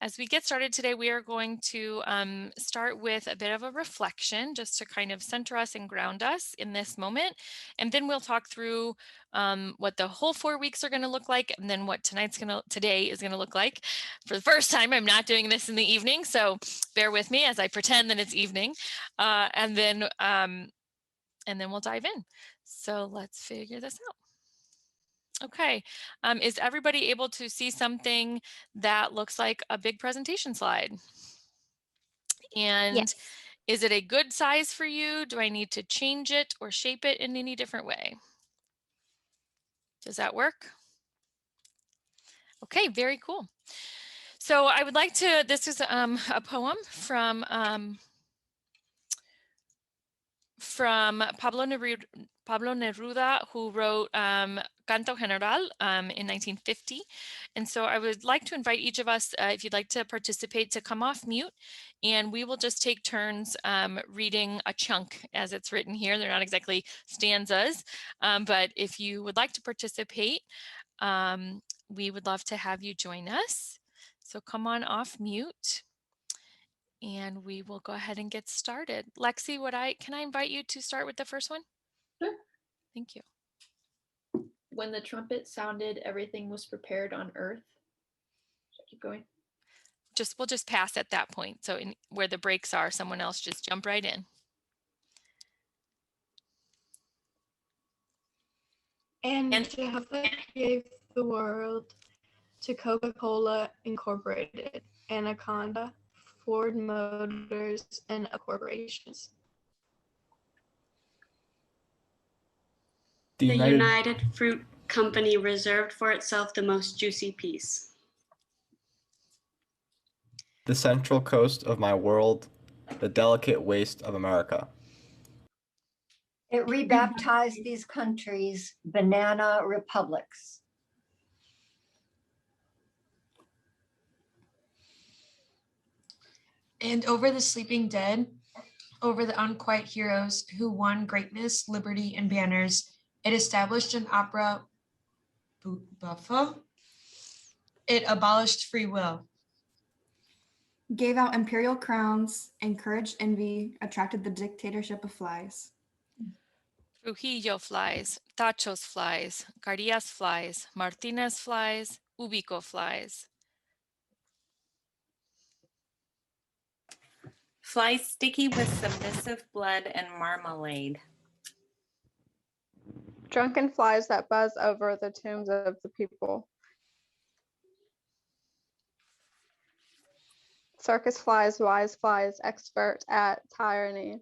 As we get started today, we are going to start with a bit of a reflection just to kind of center us and ground us in this moment. And then we'll talk through what the whole 4 weeks are going to look like, and then what today is going to look like. For the first time, I'm not doing this in the evening, so bear with me as I pretend that it's evening. And then we'll dive in. So let's figure this out. Okay, is everybody able to see something that looks like a big presentation slide? And Yes. is it a good size for you? Do I need to change it or shape it in any different way? Does that work? Okay, very cool. So I would like to, this is a poem from Pablo Neruda, who wrote Canto General in 1950. And so I would like to invite each of us, if you'd like to participate, to come off mute, and we will just take turns reading a chunk as it's written here. They're not exactly stanzas, but if you would like to participate, we would love to have you join us. So come on off mute. And we will go ahead and get started. Lexi, can I invite you to start with the first one? Sure. Thank you. When the trumpet sounded, everything was prepared on earth. Should I keep going? We'll just pass at that point. So where the breaks are, someone else just jump right in. And Jehovah gave the world to Coca-Cola Incorporated, Anaconda, Ford Motors, and other corporations. The United Fruit Company reserved for itself the most juicy piece. The central coast of my world, the delicate waste of America. It rebaptized these countries banana republics. And over the sleeping dead, over the unquiet heroes who won greatness, liberty, and banners, it established an opera buffa. It abolished free will. Gave out imperial crowns, encouraged envy, attracted the dictatorship of flies. Trujillo flies, Tachos flies, Cardias flies, Martinez flies, Ubico flies. Flies sticky with submissive blood and marmalade. Drunken flies that buzz over the tombs of the people. Circus flies, wise flies, expert at tyranny.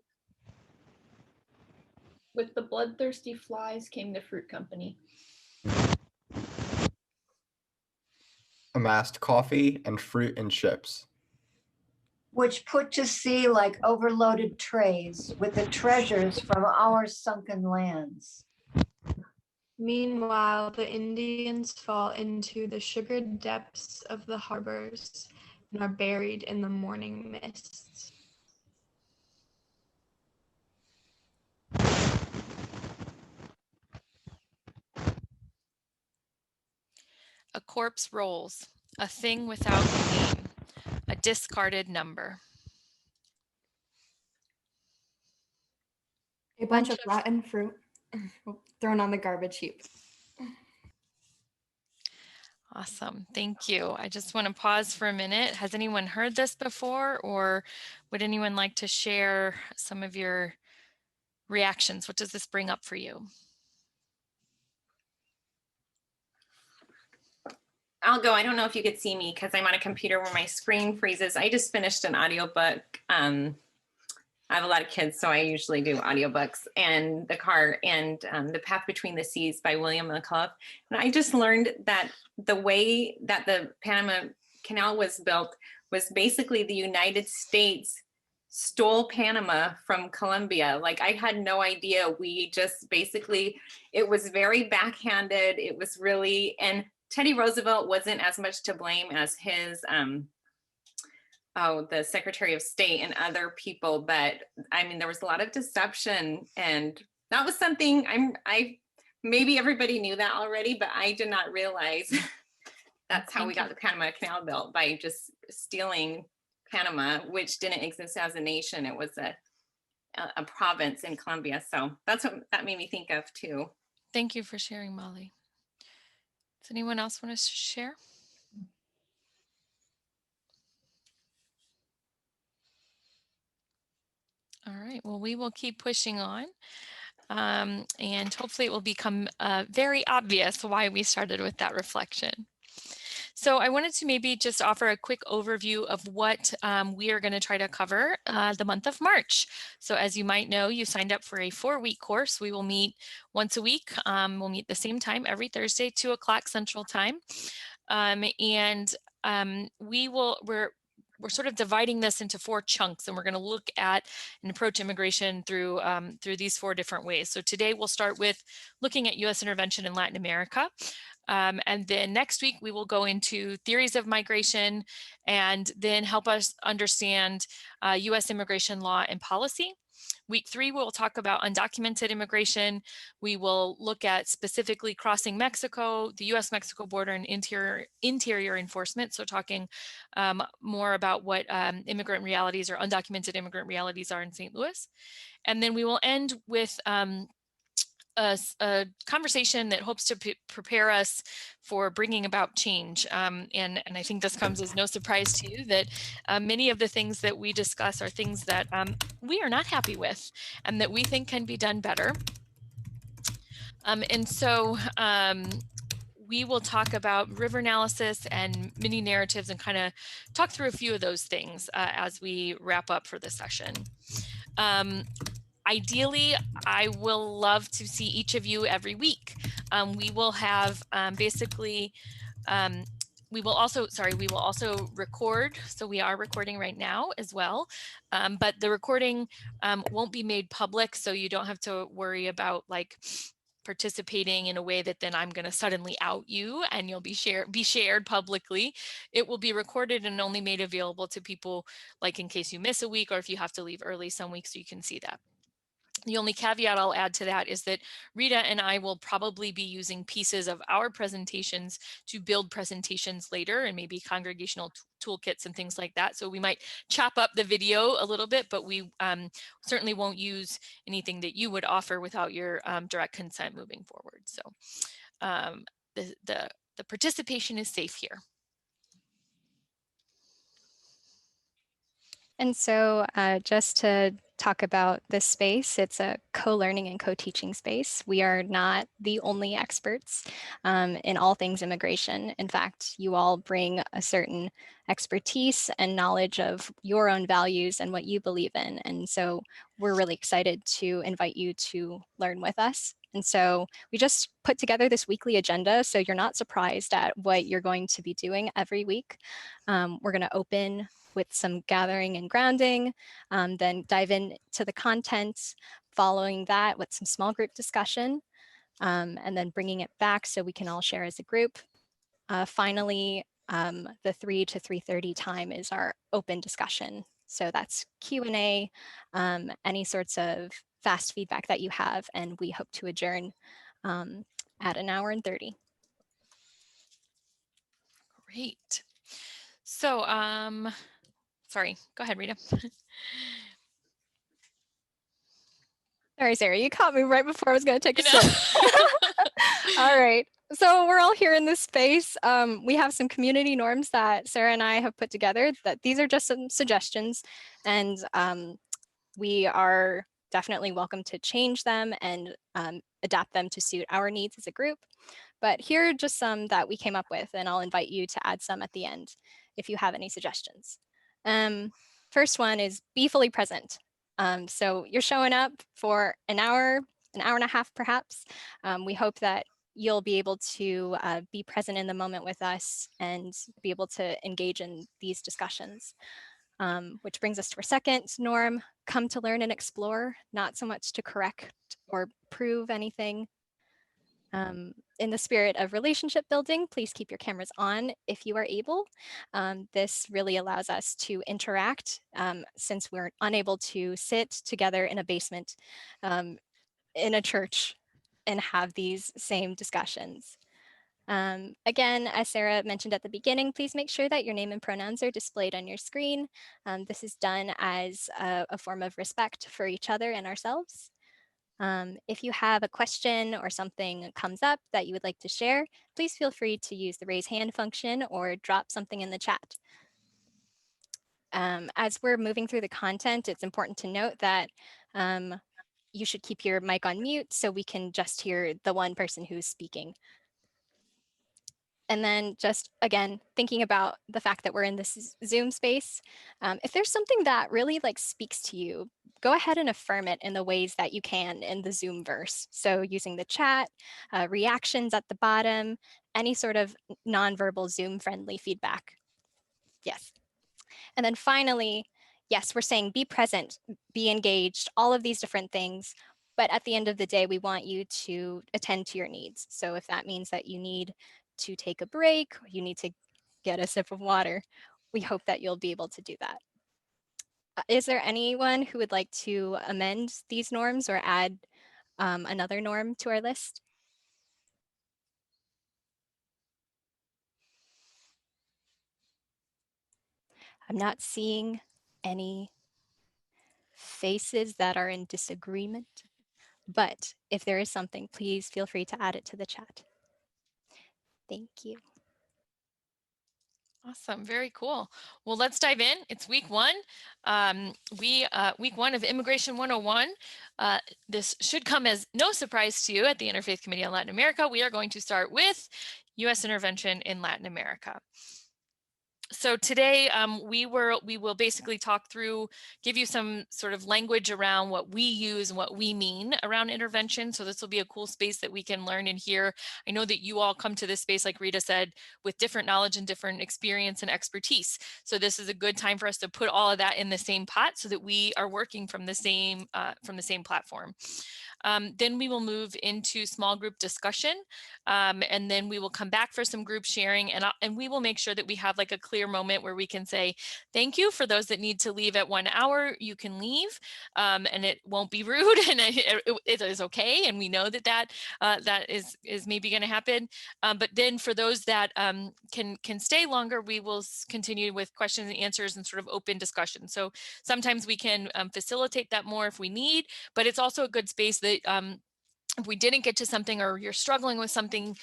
With the bloodthirsty flies came the fruit company. Amassed coffee and fruit and ships. Which put to sea like overloaded trays with the treasures from our sunken lands. Meanwhile, the Indians fall into the sugared depths of the harbors and are buried in the morning mists. A corpse rolls, a thing without a name, a discarded number. A bunch of rotten fruit thrown on the garbage heap. Awesome, thank you. I just want to pause for a minute. Has anyone heard this before, or would anyone like to share some of your reactions? What does this bring up for you? I'll go. I don't know if you could see me because I'm on a computer where my screen freezes. I just finished an audiobook. I have a lot of kids, so I usually do audiobooks, and The Car and The Path Between the Seas by William McCullough. And I just learned that the way that the Panama Canal was built was basically the United States stole Panama from Colombia. Like, I had no idea. We just basically, it was very backhanded. It was really, and Teddy Roosevelt wasn't as much to blame as his, the Secretary of State and other people. But I mean, there was a lot of deception, and that was something maybe everybody knew that already, but I did not realize That's how we Thank got you. the Panama Canal built, by just stealing Panama, which didn't exist as a nation. It was a province in Colombia. So that's what that made me think of too. Thank you for sharing, Molly. Does anyone else want to share? All right, well, we will keep pushing on. And hopefully it will become very obvious why we started with that reflection. So I wanted to maybe just offer a quick overview of what we are going to try to cover the month of March. So as you might know, you signed up for a 4-week course. We will meet once a week. We'll meet the same time every Thursday, 2 o'clock Central Time. We're sort of dividing this into 4 chunks, and we're going to look at and approach immigration through these 4 different ways. So today we'll start with looking at U.S. intervention in Latin America. And then next week, we will go into theories of migration and then help us understand U.S. immigration law and policy. Week 3, we'll talk about undocumented immigration. We will look at specifically crossing Mexico, the U.S.-Mexico border, and interior enforcement. So talking more about what immigrant realities or undocumented immigrant realities are in St. Louis. And then we will end with a conversation that hopes to prepare us for bringing about change. And I think this comes as no surprise to you that many of the things that we discuss are things that we are not happy with and that we think can be done better. And so we will talk about river analysis and mini narratives and kind of talk through a few of those things as we wrap up for the session. Ideally, I will love to see each of you every week. We will have we will also record. So we are recording right now as well, but the recording won't be made public, so you don't have to worry about like participating in a way that then I'm going to suddenly out you and you'll be shared publicly. It will be recorded and only made available to people like in case you miss a week or if you have to leave early some weeks, so you can see that. The only caveat I'll add to that is that Rita and I will probably be using pieces of our presentations to build presentations later and maybe congregational toolkits and things like that. So we might chop up the video a little bit, but we certainly won't use anything that you would offer without your direct consent moving forward. So the participation is safe here. And so just to talk about this space, it's a co-learning and co-teaching space. We are not the only experts in all things immigration. In fact, you all bring a certain expertise and knowledge of your own values and what you believe in. And so we're really excited to invite you to learn with us. And so we just put together this weekly agenda, so you're not surprised at what you're going to be doing every week. We're going to open with some gathering and grounding, then dive into the content, following that with some small group discussion, and then bringing it back so we can all share as a group. Finally, the 3 to 3:30 time is our open discussion. So that's Q&A, any sorts of fast feedback that you have, and we hope to adjourn at 1 hour and 30. Great. So, sorry, go ahead, Rita. Sorry, Sarah, you caught me right before I was going to take a sip. All right. So we're all here in this space. We have some community norms that Sarah and I have put together. That these are just some suggestions, and we are definitely welcome to change them and adapt them to suit our needs as a group. But here are just some that we came up with, and I'll invite you to add some at the end if you have any suggestions. First one is be fully present. So you're showing up for an hour and a half perhaps. We hope that you'll be able to be present in the moment with us and be able to engage in these discussions. Which brings us to our second norm, come to learn and explore, not so much to correct or prove anything. In the spirit of relationship building, please keep your cameras on if you are able. This really allows us to interact since we're unable to sit together in a basement in a church and have these same discussions. Again, as Sarah mentioned at the beginning, please make sure that your name and pronouns are displayed on your screen. This is done as a form of respect for each other and ourselves. If you have a question or something comes up that you would like to share, please feel free to use the raise hand function or drop something in the chat. As we're moving through the content, it's important to note that you should keep your mic on mute so we can just hear the one person who's speaking. And then just, again, thinking about the fact that we're in this Zoom space, if there's something that really speaks to you, go ahead and affirm it in the ways that you can in the Zoomverse. So using the chat, reactions at the bottom, any sort of nonverbal Zoom-friendly feedback. Yes. And then finally, yes, we're saying be present, be engaged, all of these different things. But at the end of the day, we want you to attend to your needs. So if that means that you need to take a break, or you need to get a sip of water, we hope that you'll be able to do that. Is there anyone who would like to amend these norms or add another norm to our list? I'm not seeing any faces that are in disagreement, but if there is something, please feel free to add it to the chat. Thank you. Awesome, very cool. Well, let's dive in. It's week one. Week one of Immigration 101. This should come as no surprise to you at the Interfaith Committee on Latin America. We are going to start with U.S. intervention in Latin America. So today we will basically talk through, give you some sort of language around what we use and what we mean around intervention. So this will be a cool space that we can learn and hear. I know that you all come to this space, like Rita said, with different knowledge and different experience and expertise. So this is a good time for us to put all of that in the same pot so that we are working from the same platform. Then we will move into small group discussion, and then we will come back for some group sharing, and we will make sure that we have a clear moment where we can say thank you. For those that need to leave at 1 hour, you can leave, and it won't be rude, and it is okay, and we know that is maybe going to happen. But then for those that can stay longer, we will continue with questions and answers and sort of open discussion. So sometimes we can facilitate that more if we need, but it's also a good space that if we didn't get to something or you're struggling with something,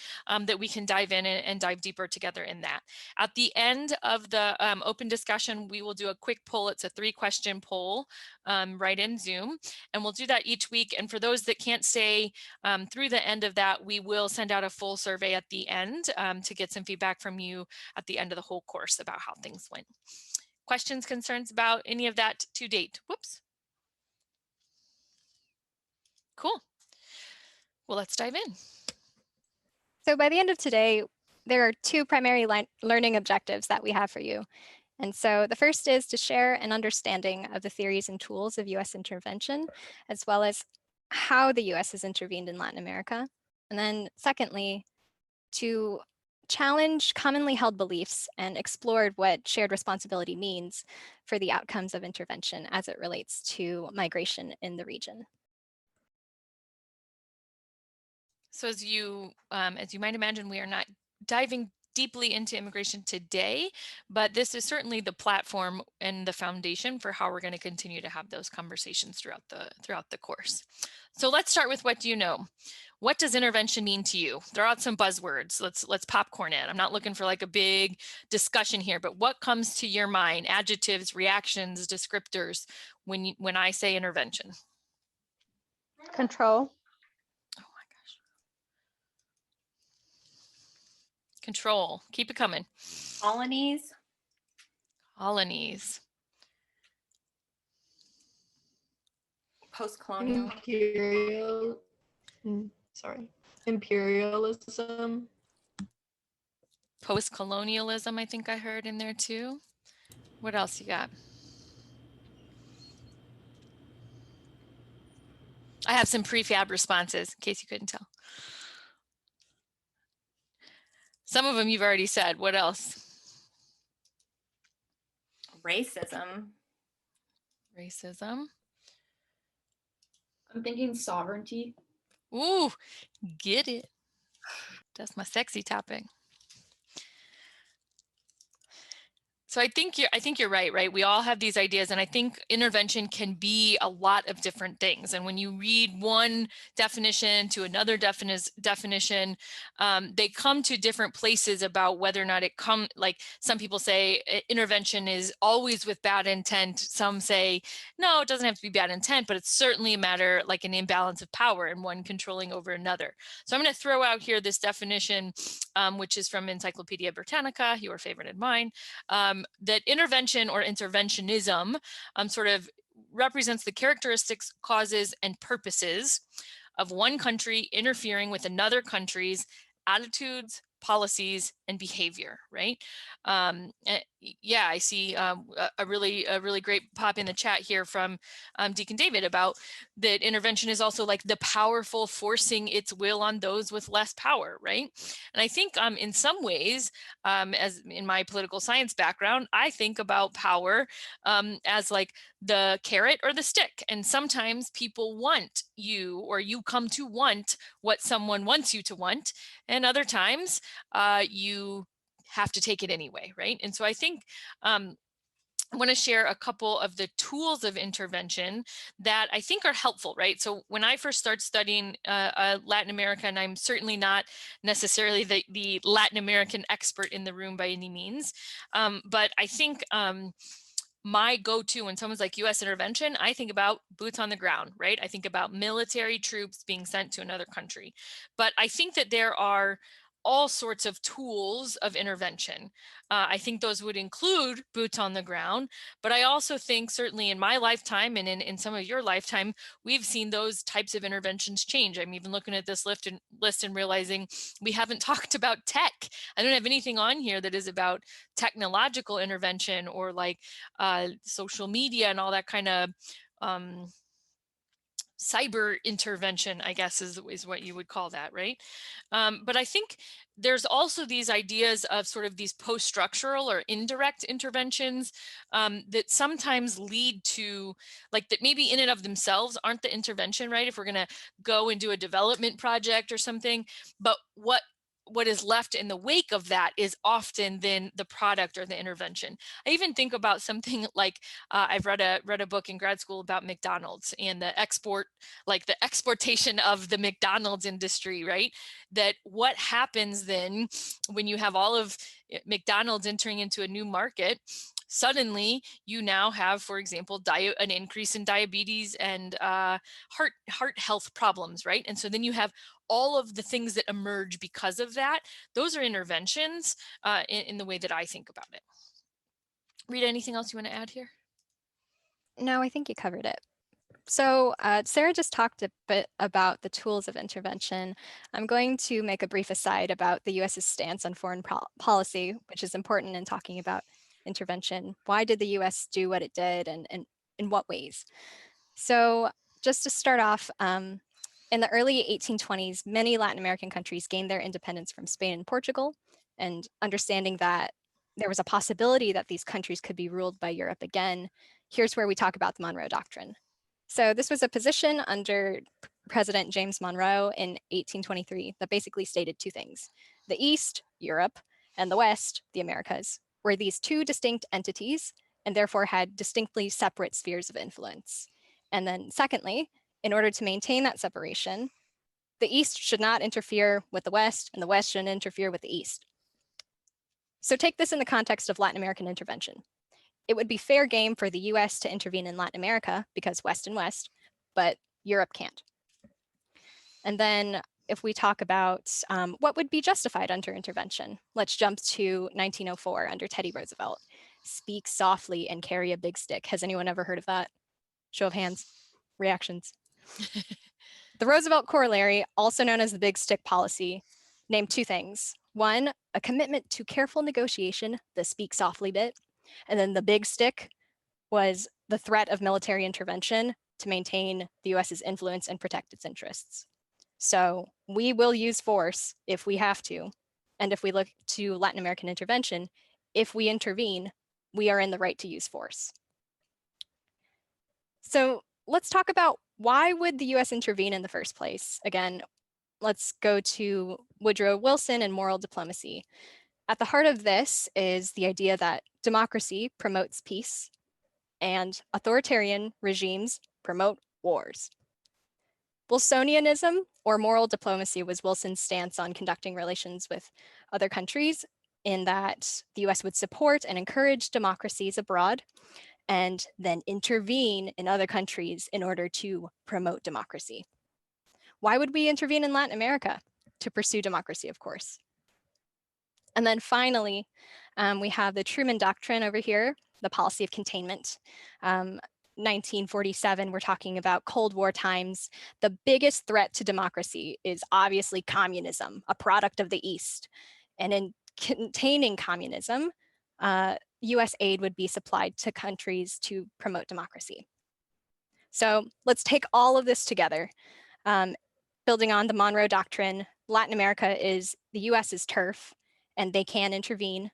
that we can dive in and dive deeper together in that. At the end of the open discussion, we will do a quick poll. It's a 3-question poll right in Zoom, and we'll do that each week. And for those that can't stay through the end of that, we will send out a full survey at the end to get some feedback from you at the end of the whole course about how things went. Questions, concerns about any of that to date? Whoops. Cool. Well, let's dive in. So by the end of today, there are 2 primary learning objectives that we have for you. And so the first is to share an understanding of the theories and tools of US intervention, as well as how the US has intervened in Latin America. And then secondly, to challenge commonly held beliefs and explore what shared responsibility means for the outcomes of intervention as it relates to migration in the region. So as you might imagine, we are not diving deeply into immigration today, but this is certainly the platform and the foundation for how we're going to continue to have those conversations throughout the course. So let's start with, what do you know? What does intervention mean to you? Throw out some buzzwords. Let's popcorn it. I'm not looking for a big discussion here, but what comes to your mind? Adjectives, reactions, descriptors when I say intervention. Control. Control. Keep it coming. Colonies. Colonies. Post-colonial. Imperialism. Post-colonialism, I think I heard in there too. What else you got? I have some prefab responses in case you couldn't tell. Some of them you've already said. What else? Racism. Racism. I'm thinking sovereignty. Ooh, get it. That's my sexy tapping. So I think you're right? We all have these ideas, and I think intervention can be a lot of different things. And when you read one definition to another definition, they come to different places about whether or not like some people say intervention is always with bad intent. Some say, no, it doesn't have to be bad intent, but it's certainly a matter like an imbalance of power and one controlling over another. So I'm going to throw out here this definition, which is from Encyclopedia Britannica, your favorite and mine. That intervention or interventionism sort of represents the characteristics, causes, and purposes of one country interfering with another country's attitudes, policies, and behavior, right? Yeah, I see a really great pop in the chat here from Deacon David about that intervention is also like the powerful forcing its will on those with less power, right? And I think in some ways, as in my political science background, I think about power as like the carrot or the stick. And sometimes people want you, or you come to want what someone wants you to want. And other times you have to take it anyway, right? And so I think I want to share a couple of the tools of intervention that I think are helpful, right? So when I first started studying Latin America, and I'm certainly not necessarily the Latin American expert in the room by any means, but I think my go-to when someone's like US intervention, I think about boots on the ground, right? I think about military troops being sent to another country. But I think that there are all sorts of tools of intervention. I think those would include boots on the ground, but I also think certainly in my lifetime and in some of your lifetime, we've seen those types of interventions change. I'm even looking at this list and realizing we haven't talked about tech. I don't have anything on here that is about technological intervention or like social media and all that kind of cyber intervention, I guess is what you would call that, right? But I think there's also these ideas of sort of these post-structural or indirect interventions that sometimes lead to like that maybe in and of themselves aren't the intervention, right? If we're going to go and do a development project or something, but what is left in the wake of that is often then the product or the intervention. I even think about something like I've read a book in grad school about McDonald's and the exportation of the McDonald's industry, right? That what happens then when you have all of McDonald's entering into a new market, suddenly you now have, for example, an increase in diabetes and heart health problems, right? And so then you have all of the things that emerge because of that. Those are interventions in the way that I think about it. Rita, anything else you want to add here? No, I think you covered it. So Sarah just talked a bit about the tools of intervention. I'm going to make a brief aside about the US's stance on foreign policy, which is important in talking about intervention. Why did the US do what it did and in what ways? So just to start off, in the early 1820s, many Latin American countries gained their independence from Spain and Portugal, and understanding that there was a possibility that these countries could be ruled by Europe again, here's where we talk about the Monroe Doctrine. So this was a position under President James Monroe in 1823 that basically stated two things. The East, Europe, and the West, the Americas, were these two distinct entities and therefore had distinctly separate spheres of influence. And then secondly, in order to maintain that separation, the East should not interfere with the West and the West shouldn't interfere with the East. So take this in the context of Latin American intervention. It would be fair game for the US to intervene in Latin America because West and West, but Europe can't. And then if we talk about what would be justified under intervention, let's jump to 1904 under Teddy Roosevelt. Speak softly and carry a big stick. Has anyone ever heard of that? Show of hands, reactions. The Roosevelt Corollary, also known as the big stick policy, named two things. One, a commitment to careful negotiation, the speak softly bit. And then the big stick was the threat of military intervention to maintain the US's influence and protect its interests. So we will use force if we have to. And if we look to Latin American intervention, if we intervene, we are in the right to use force. So let's talk about why would the US intervene in the first place? Again, let's go to Woodrow Wilson and moral diplomacy. At the heart of this is the idea that democracy promotes peace and authoritarian regimes promote wars. Wilsonianism, or moral diplomacy, was Wilson's stance on conducting relations with other countries, in that the US would support and encourage democracies abroad and then intervene in other countries in order to promote democracy. Why would we intervene in Latin America? To pursue democracy, of course. And then finally, we have the Truman Doctrine over here, the policy of containment. 1947, we're talking about Cold War times. The biggest threat to democracy is obviously communism, a product of the East. And in containing communism, US aid would be supplied to countries to promote democracy. So let's take all of this together. Building on the Monroe Doctrine, Latin America is the US's turf, and they can intervene.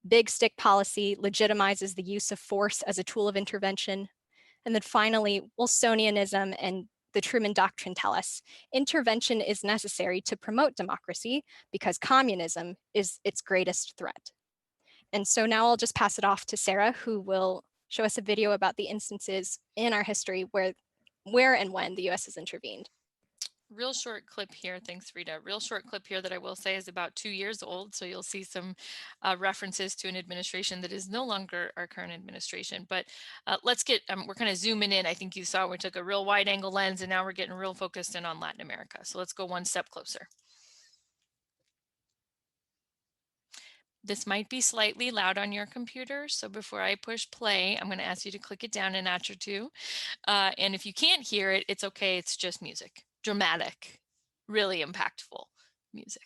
Big stick policy legitimizes the use of force as a tool of intervention. And then finally, Wilsonianism and the Truman Doctrine tell us intervention is necessary to promote democracy because communism is its greatest threat. And so now I'll just pass it off to Sarah, who will show us a video about the instances in our history where and when the US has intervened. Real short clip here. Thanks, Rita. Real short clip here that I will say is about 2 years old. So you'll see some references to an administration that is no longer our current administration. But let's get, we're kind of zooming in. I think you saw we took a real wide angle lens and now we're getting real focused in on Latin America. So let's go one step closer. This might be slightly loud on your computer. So before I push play, I'm going to ask you to click it down a notch or two. And if you can't hear it, it's okay. It's just music. Dramatic, really impactful music.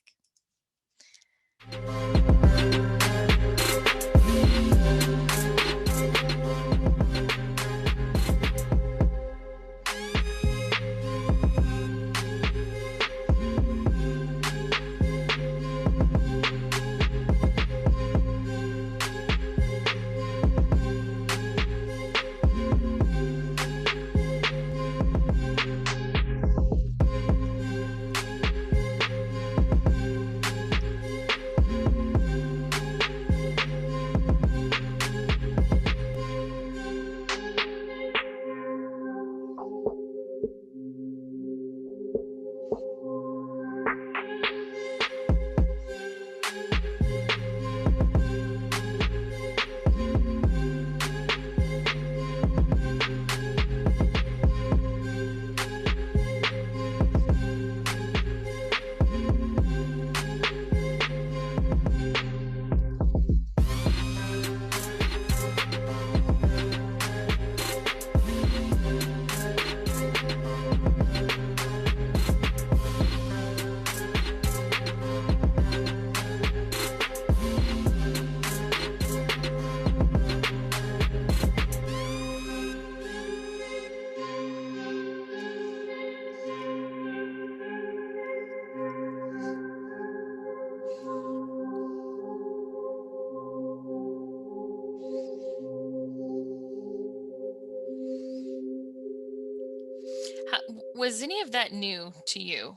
Was any of that new to you?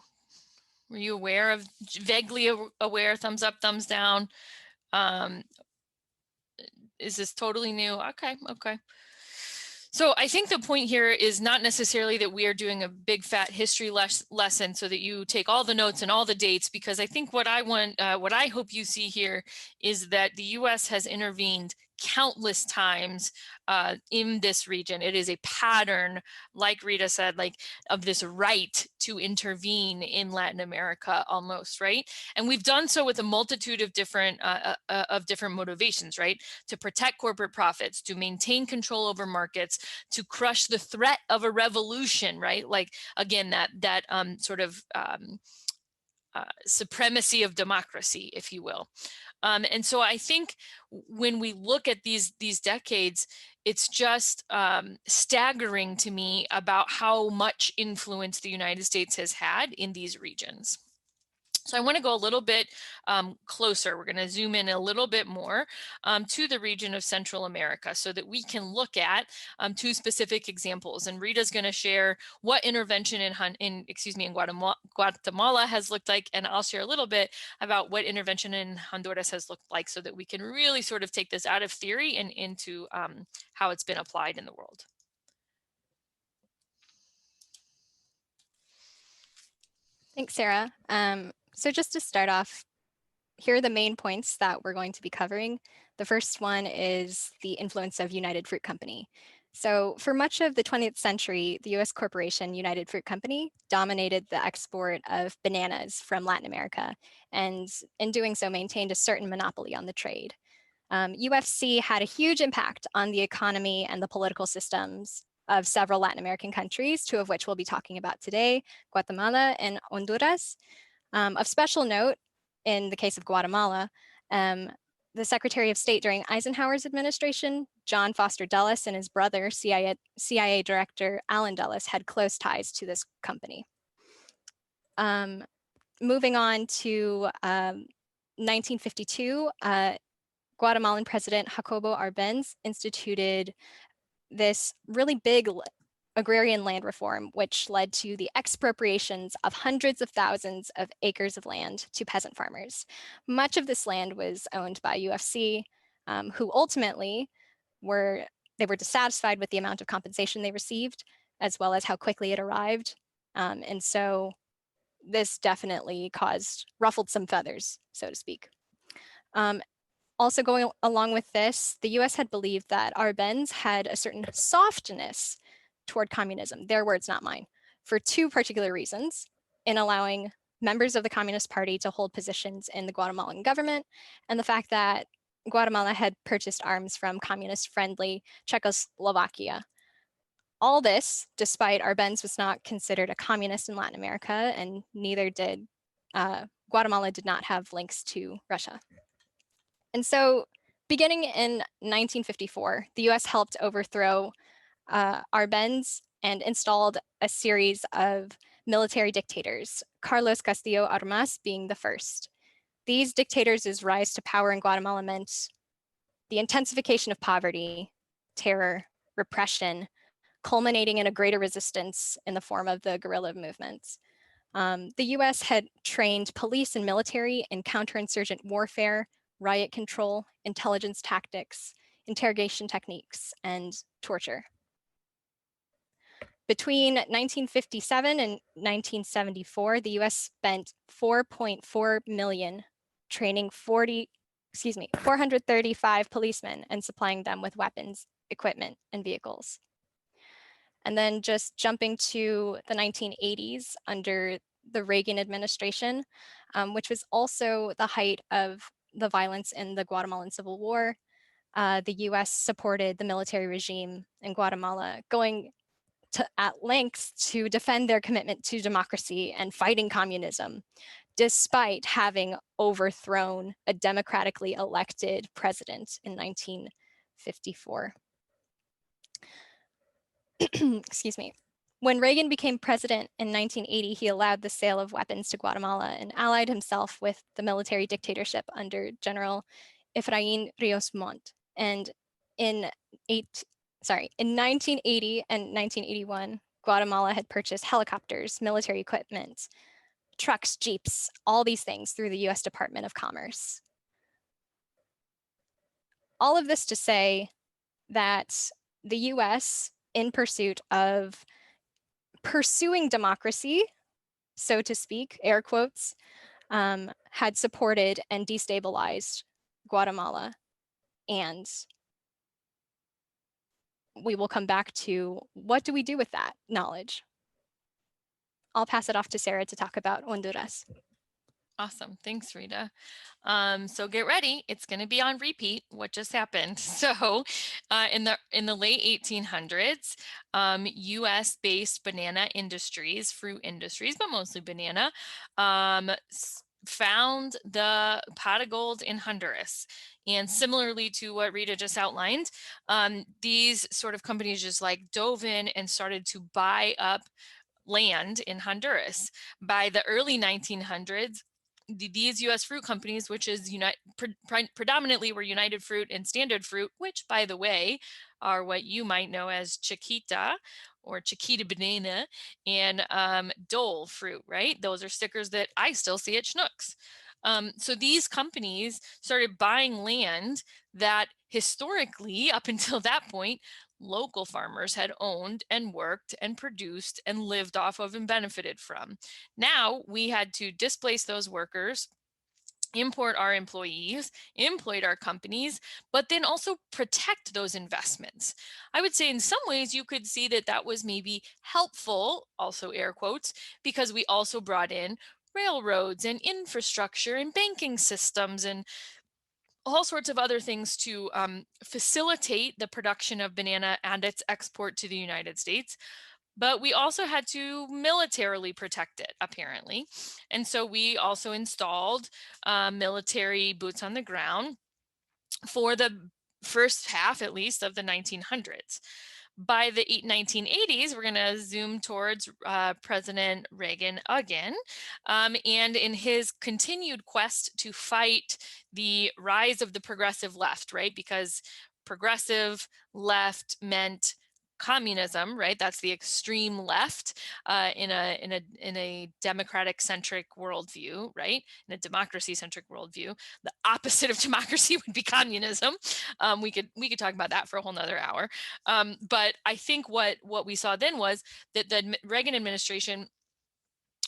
Were you aware of, vaguely aware, thumbs up, thumbs down? Is this totally new? Okay, okay. So I think the point here is not necessarily that we are doing a big fat history lesson so that you take all the notes and all the dates, because I think what I hope you see here is that the US has intervened countless times in this region. It is a pattern, like Rita said, like of this right to intervene in Latin America almost, right? And we've done so with a multitude of different motivations, right? To protect corporate profits, to maintain control over markets, to crush the threat of a revolution, right? Like, again, that sort of supremacy of democracy, if you will. And so I think when we look at these decades, it's just staggering to me about how much influence the United States has had in these regions. So I want to go a little bit closer. We're going to zoom in a little bit more to the region of Central America so that we can look at two specific examples. And Rita's going to share what intervention in Guatemala has looked like, and I'll share a little bit about what intervention in Honduras has looked like so that we can really sort of take this out of theory and into how it's been applied in the world. Thanks, Sarah. So just to start off, here are the main points that we're going to be covering. The first one is the influence of United Fruit Company. So for much of the 20th century, the US corporation United Fruit Company dominated the export of bananas from Latin America, and in doing so maintained a certain monopoly on the trade. UFC had a huge impact on the economy and the political systems of several Latin American countries, two of which we'll be talking about today, Guatemala and Honduras. Of special note, in the case of Guatemala, the Secretary of State during Eisenhower's administration, John Foster Dulles, and his brother, CIA Director Allen Dulles, had close ties to this company. Moving on to 1952, Guatemalan President Jacobo Arbenz instituted this really big agrarian land reform, which led to the expropriations of hundreds of thousands of acres of land to peasant farmers. Much of this land was owned by UFC, who ultimately were dissatisfied with the amount of compensation they received, as well as how quickly it arrived. And so this definitely ruffled some feathers, so to speak. Also going along with this, the US had believed that Arbenz had a certain softness toward communism, their words, not mine, for two particular reasons: in allowing members of the Communist Party to hold positions in the Guatemalan government, and the fact that Guatemala had purchased arms from communist-friendly Czechoslovakia. All this, despite Arbenz was not considered a communist in Latin America, and neither did Guatemala did not have links to Russia. And so beginning in 1954, the US helped overthrow Arbenz and installed a series of military dictators, Carlos Castillo Armas being the first. These dictators' rise to power in Guatemala meant the intensification of poverty, terror, repression, culminating in a greater resistance in the form of the guerrilla movements. The US had trained police and military in counterinsurgent warfare, riot control, intelligence tactics, interrogation techniques, and torture. Between 1957 and 1974, the US spent $4.4 million training 435 policemen and supplying them with weapons, equipment, and vehicles. And then just jumping to the 1980s under the Reagan administration, which was also the height of the violence in the Guatemalan Civil War, the US supported the military regime in Guatemala, going at lengths to defend their commitment to democracy and fighting communism, despite having overthrown a democratically elected president in 1954. Excuse me. When Reagan became president in 1980, he allowed the sale of weapons to Guatemala and allied himself with the military dictatorship under General Efraín Ríos Montt. And in 1980 and 1981, Guatemala had purchased helicopters, military equipment, trucks, jeeps, all these things through the US Department of Commerce. All of this to say that the US, in pursuit of pursuing democracy, so to speak, air quotes, had supported and destabilized Guatemala. And we will come back to what do we do with that knowledge? I'll pass it off to Sarah to talk about Honduras. Awesome. Thanks, Rita. So get ready. It's going to be on repeat what just happened. So in the late 1800s, US-based banana industries, fruit industries, but mostly banana, found the pot of gold in Honduras. And similarly to what Rita just outlined, these sort of companies just like dove in and started to buy up land in Honduras. By the early 1900s, these U.S. fruit companies, which is predominantly were United Fruit and Standard Fruit, which, by the way, are what you might know as Chiquita or Chiquita Banana and Dole Fruit, right? Those are stickers that I still see at Schnucks. So these companies started buying land that historically, up until that point, local farmers had owned and worked and produced and lived off of and benefited from. Now we had to displace those workers, import our employees, employ our companies, but then also protect those investments. I would say in some ways you could see that that was maybe helpful, also air quotes, because we also brought in railroads and infrastructure and banking systems and all sorts of other things to facilitate the production of banana and its export to the United States. But we also had to militarily protect it, apparently. And so we also installed military boots on the ground for the first half, at least, of the 1900s. By the 1980s, we're going to zoom towards President Reagan again. And in his continued quest to fight the rise of the progressive left, right? Because progressive left meant communism, right? That's the extreme left in a democratic centric worldview, right? In a democracy centric worldview. The opposite of democracy would be communism. We could talk about that for a whole nother hour. But I think what we saw then was that the Reagan administration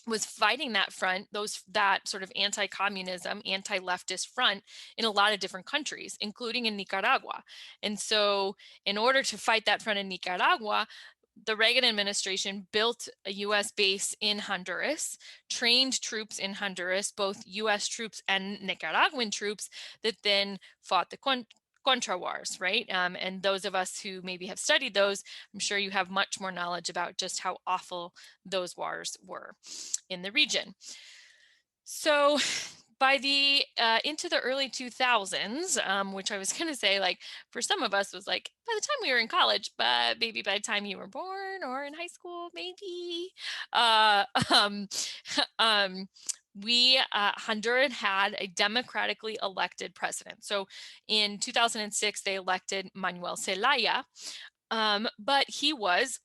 was fighting that front, that sort of anti-communism, anti-leftist front in a lot of different countries, including in Nicaragua. And so in order to fight that front in Nicaragua, the Reagan administration built a U.S. base in Honduras, trained troops in Honduras, both U.S. troops and Nicaraguan troops that then fought the Contra wars, right? And those of us who maybe have studied those, I'm sure you have much more knowledge about just how awful those wars were in the region. So by the into the early 2000s, which I was going to say, like, for some of us was like by the time we were in college, but maybe by the time you were born or in high school, maybe. Honduras had a democratically elected president. So in 2006, they elected Manuel Zelaya, but he was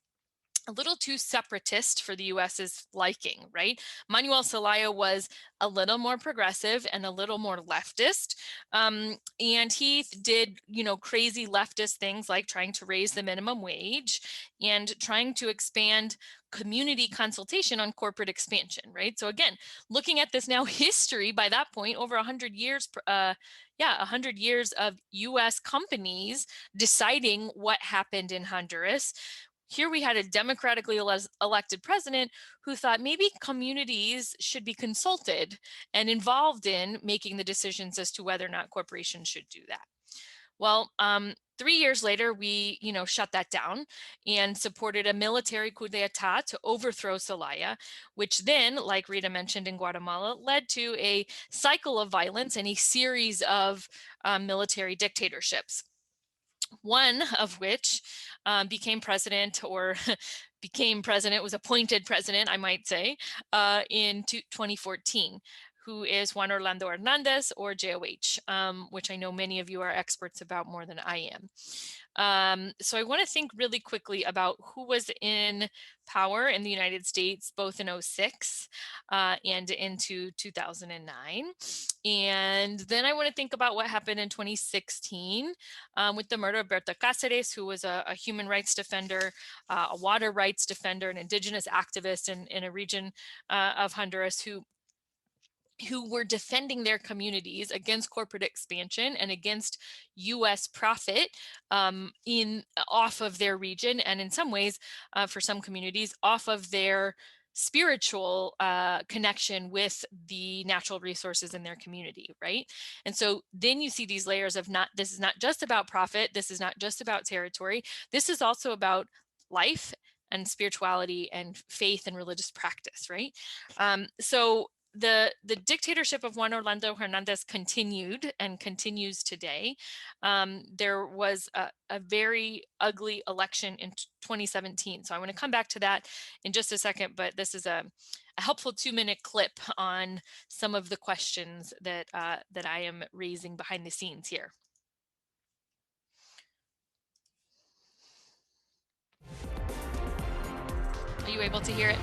a little too separatist for the US's liking, right? Manuel Zelaya was a little more progressive and a little more leftist. And he did, crazy leftist things like trying to raise the minimum wage and trying to expand community consultation on corporate expansion, right? So again, looking at this now history, by that point, over 100 years, 100 years of US companies deciding what happened in Honduras. Here we had a democratically elected president who thought maybe communities should be consulted and involved in making the decisions as to whether or not corporations should do that. Well, 3 years later, we, shut that down and supported a military coup d'etat to overthrow Zelaya, which then, like Rita mentioned in Guatemala, led to a cycle of violence and a series of military dictatorships. One of which became president, was appointed president, I might say, in 2014, who is Juan Orlando Hernandez, or JOH, which I know many of you are experts about more than I am. So I want to think really quickly about who was in power in the United States, both in 2006 and into 2009. And then I want to think about what happened in 2016 with the murder of Berta Cáceres, who was a human rights defender, a water rights defender, an indigenous activist in a region of Honduras who were defending their communities against corporate expansion and against U.S. profit off of their region, and in some ways, for some communities, off of their spiritual connection with the natural resources in their community, right? And so then you see these layers of this is not just about profit, this is not just about territory, this is also about life and spirituality and faith and religious practice, right? So the dictatorship of Juan Orlando Hernandez continued and continues today. There was a very ugly election in 2017. So I want to come back to that in just a second, but this is a helpful 2-minute clip on some of the questions that that I am raising behind the scenes here. Are you able to hear it?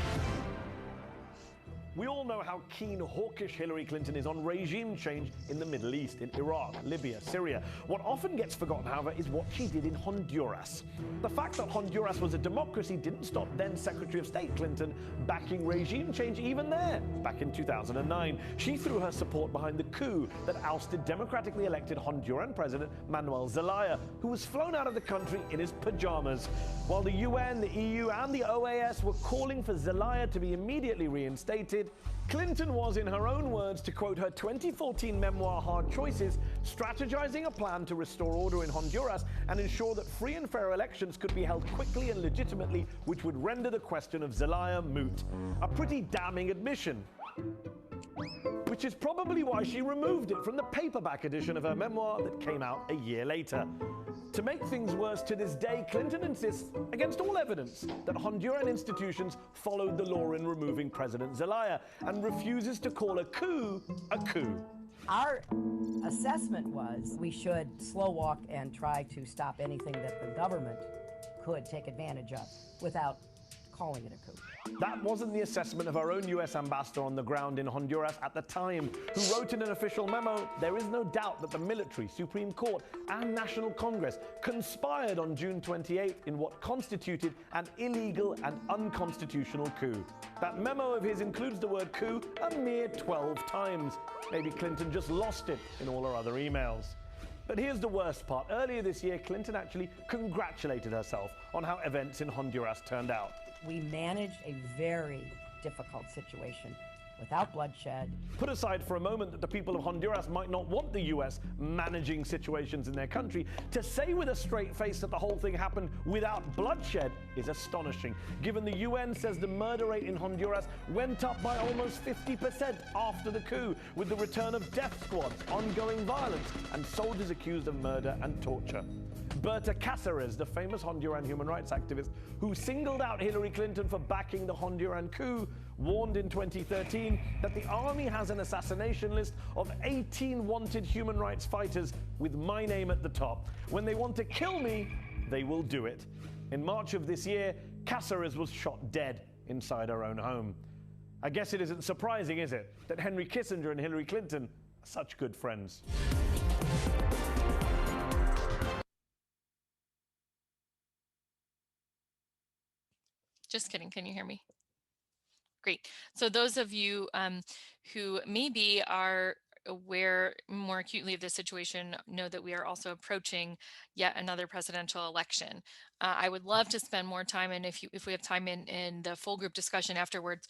We all know how keen, hawkish Hillary Clinton is on regime change in the Middle East, in Iraq, Libya, Syria. What often gets forgotten, however, is what she did in Honduras. The fact that Honduras was a democracy didn't stop then Secretary of State Clinton backing regime change even there. Back in 2009, she threw her support behind the coup that ousted democratically elected Honduran President Manuel Zelaya, who was flown out of the country in his pajamas. While the UN, the EU, and the OAS were calling for Zelaya to be immediately reinstated, Clinton was, in her own words, to quote her 2014 memoir Hard Choices, strategizing a plan to restore order in Honduras and ensure that free and fair elections could be held quickly and legitimately, which would render the question of Zelaya moot. A pretty damning admission. Which is probably why she removed it from the paperback edition of her memoir that came out a year later. To make things worse, to this day, Clinton insists, against all evidence, that Honduran institutions followed the law in removing President Zelaya and refuses to call a coup a coup. Our assessment was we should slow walk and try to stop anything that the government could take advantage of without calling it a coup. That wasn't the assessment of our own US ambassador on the ground in Honduras at the time, who wrote in an official memo, "There is no doubt that the military, Supreme Court, and National Congress conspired on June 28 in what constituted an illegal and unconstitutional coup." That memo of his includes the word coup a mere 12 times. Maybe Clinton just lost it in all her other emails. But here's the worst part. Earlier this year, Clinton actually congratulated herself on how events in Honduras turned out. We managed a very difficult situation without bloodshed. Put aside for a moment that the people of Honduras might not want the US managing situations in their country, to say with a straight face that the whole thing happened without bloodshed is astonishing, given the UN says the murder rate in Honduras went up by almost 50% after the coup, with the return of death squads, ongoing violence, and soldiers accused of murder and torture. Berta Cáceres, the famous Honduran human rights activist who singled out Hillary Clinton for backing the Honduran coup, warned in 2013 that the army has an assassination list of 18 wanted human rights fighters with my name at the top. When they want to kill me, they will do it. In March of this year, Cáceres was shot dead inside her own home. I guess it isn't surprising, is it, that Henry Kissinger and Hillary Clinton are such good friends. Just kidding. Can you hear me? Great. So those of you who maybe are aware more acutely of this situation know that we are also approaching yet another presidential election. I would love to spend more time, and if we have time in the full group discussion afterwards,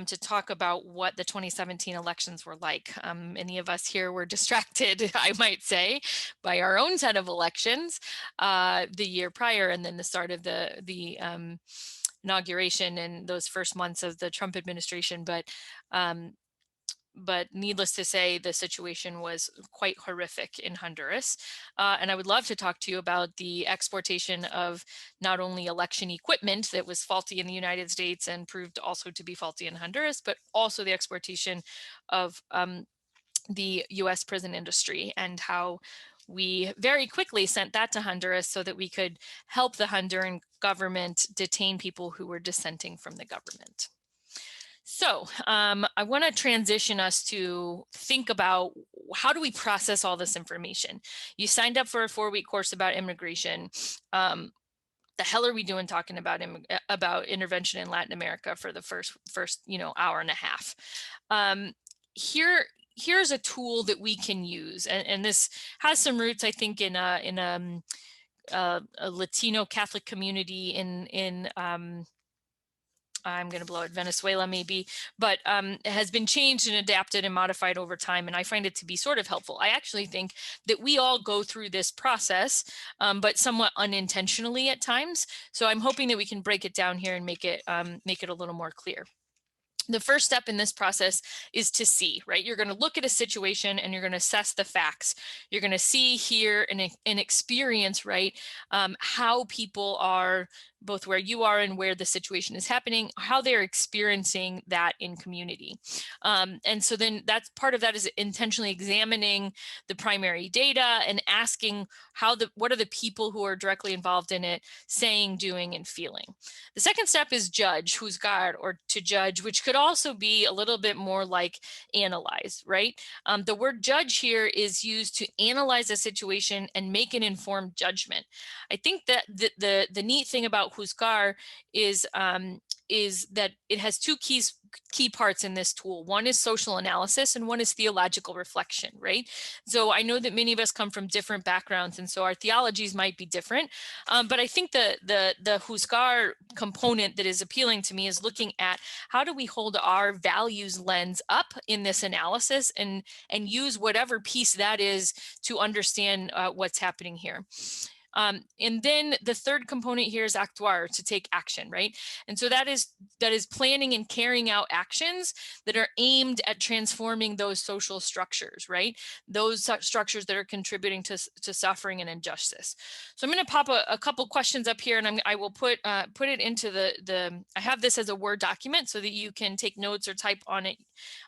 to talk about what the 2017 elections were like. Many of us here were distracted, I might say, by our own set of elections the year prior, and then the start of the inauguration and those first months of the Trump administration. But needless to say, the situation was quite horrific in Honduras. And I would love to talk to you about the exportation of not only election equipment that was faulty in the United States and proved also to be faulty in Honduras, but also the exportation of the US prison industry and how we very quickly sent that to Honduras so that we could help the Honduran government detain people who were dissenting from the government. So I want to transition us to think about how do we process all this information? You signed up for a 4-week course about immigration. The hell are we doing talking about intervention in Latin America for the first hour and a half? Here's a tool that we can use, and this has some roots, I think, in a Latino Catholic community in I'm going to blow it, Venezuela maybe, but it has been changed and adapted and modified over time, and I find it to be sort of helpful. I actually think that we all go through this process, but somewhat unintentionally at times. So I'm hoping that we can break it down here and make it a little more clear. The first step in this process is to see, right? You're going to look at a situation and you're going to assess the facts. You're going to see, hear, and experience, right? How people are, both where you are and where the situation is happening, how they're experiencing that in community. And so then that's part of that is intentionally examining the primary data and asking what are the people who are directly involved in it saying, doing, and feeling. The second step is judge, juzgar, or to judge, which could also be a little bit more like analyze, right? The word judge here is used to analyze a situation and make an informed judgment. I think that the neat thing about juzgar is that it has two key parts in this tool. One is social analysis and one is theological reflection, right? So I know that many of us come from different backgrounds, and so our theologies might be different. But I think the juzgar component that is appealing to me is looking at how do we hold our values lens up in this analysis and use whatever piece that is to understand what's happening here. And then the third component here is actuar, to take action, right? And so that is planning and carrying out actions that are aimed at transforming those social structures, right? Those structures that are contributing to suffering and injustice. So I'm going to pop a couple questions up here, and I will put it into I have this as a Word document so that you can take notes or type on it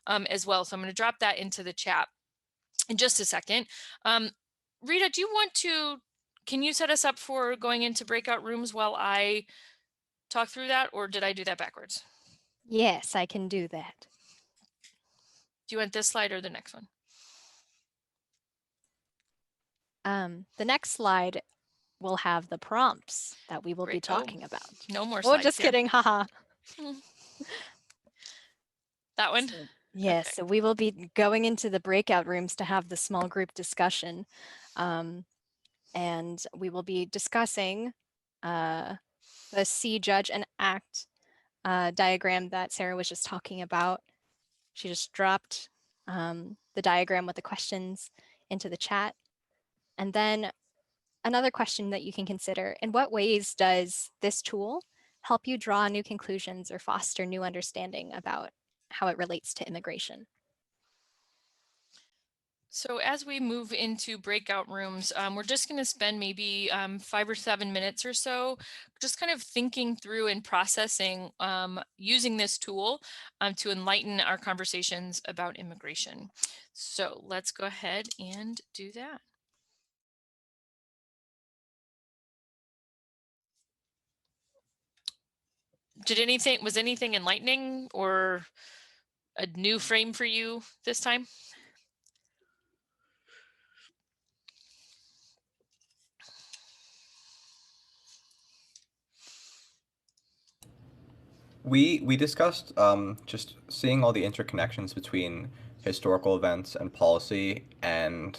as well. So I'm going to drop that into the chat in just a second. Rita, can you set us up for going into breakout rooms while I talk through that, or did I do that backwards? Yes, I can do that. Do you want this slide or the next one? The next slide will have the prompts that we will be talking about. No more Oh, slides just here. kidding, haha. That one? Yes, Okay. so we will be going into the breakout rooms to have the small group discussion. And we will be discussing the see, judge, and act diagram that Sarah was just talking about. She just dropped the diagram with the questions into the chat. And then another question that you can consider: in what ways does this tool help you draw new conclusions or foster new understanding about how it relates to immigration? So as we move into breakout rooms, we're just going to spend maybe 5 or 7 minutes or so just kind of thinking through and processing using this tool to enlighten our conversations about immigration. So let's go ahead and do that. Was anything enlightening or a new frame for you this time? We discussed just seeing all the interconnections between historical events and policy, and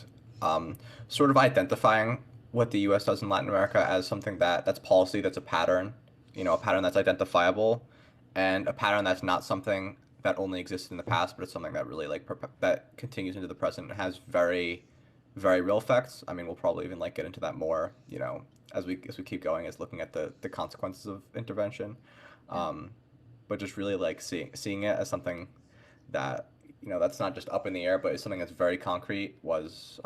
sort of identifying what the U.S. does in Latin America as something that's policy, that's a pattern, a pattern that's identifiable, and a pattern that's not something that only existed in the past, but it's something that really that continues into the present and has very, very real effects. I mean, we'll probably even get into that more, as we keep going, as looking at the consequences of intervention. But just really seeing it as something that that's not just up in the air, but it's something that's very concrete was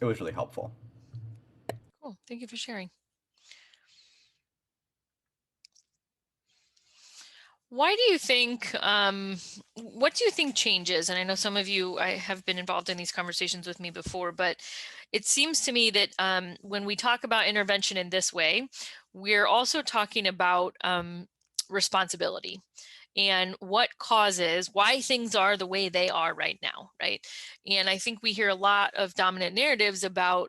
it was really helpful. Cool. Thank you for sharing. Why do you think, what do you think changes? And I know some of you have been involved in these conversations with me before, but it seems to me that when we talk about intervention in this way, we're also talking about responsibility and why things are the way they are right now, right? And I think we hear a lot of dominant narratives about